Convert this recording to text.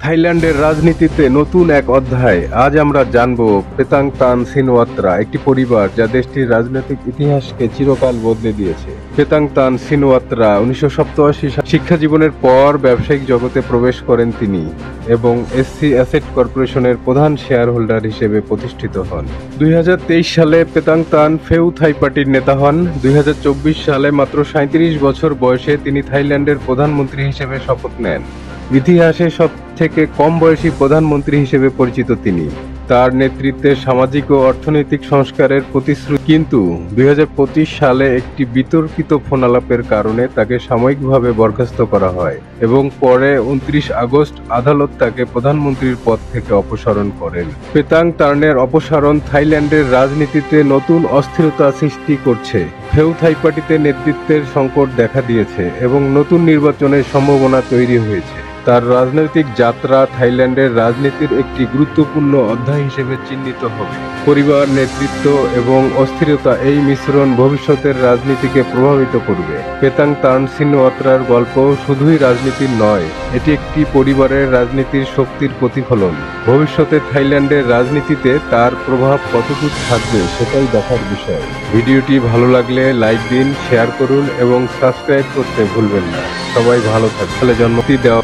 থাইল্যান্ডের রাজনীতিতে নতুন এক অধ্যায়। আজ আমরা জানব পেতাংতান সিনওয়াত্রা, একটি পরিবার যা দেশটির রাজনৈতিক ইতিহাসকে চিরকাল বদলে দিয়েছে। পেতাংতান সিনওয়াত্রা 1987 শিক্ষা জীবনের পর ব্যবসায়িক জগতে প্রবেশ করেন তিনি এবং এসসি অ্যাসেট কর্পোরেশনের প্রধান শেয়ার হোল্ডার হিসেবে প্রতিষ্ঠিত হন। 2023 সালে পেতাংতান ফেউ থাই পার্টির নেতা হন। 2024 সালে মাত্র 37 বছর বয়সে তিনি থাইল্যান্ডের প্রধানমন্ত্রী হিসেবে শপথ নেন। ইতিহাসে সবথেকে কম বয়সী প্রধানমন্ত্রী হিসেবে পরিচিত তিনি। তার নেতৃত্বে সামাজিক ও অর্থনৈতিক সংস্কারের প্রতিশ্রুতি, কিন্তু 2025 সালে একটি বিতর্কিত ফোনালাপের কারণে তাকে সাময়িকভাবে বরখাস্ত করা হয় এবং পরে 29 আগস্ট আদালত তাকে প্রধানমন্ত্রীর পদ থেকে অপসারণ করেন। পেতাংতানের অপসারণ থাইল্যান্ডের রাজনীতিতে নতুন অস্থিরতা সৃষ্টি করছে। ফেউ থাই পার্টিতে নেতৃত্বের সংকট দেখা দিয়েছে এবং নতুন নির্বাচনের সম্ভাবনা তৈরি হয়েছে। তার রাজনৈতিক যাত্রা থাইল্যান্ডের রাজনীতির একটি গুরুত্বপূর্ণ অধ্যায় হিসেবে চিহ্নিত হবে। পরিবার, নেতৃত্ব এবং অস্থিরতা, এই মিশ্রণ ভবিষ্যতের রাজনীতিকে প্রভাবিত করবে। পেতাংতান সিনওয়াত্রার গল্প শুধুই রাজনীতির নয়, এটি একটি পরিবারের রাজনীতির শক্তির প্রতিফলন। ভবিষ্যতে থাইল্যান্ডের রাজনীতিতে তার প্রভাব কতটুকু থাকবে সেটাই দেখার বিষয়। ভিডিওটি ভালো লাগলে লাইক দিন, শেয়ার করুন এবং সাবস্ক্রাইব করতে ভুলবেন না। সবাই ভালো থাকবে। জন্মদিন দেওয়া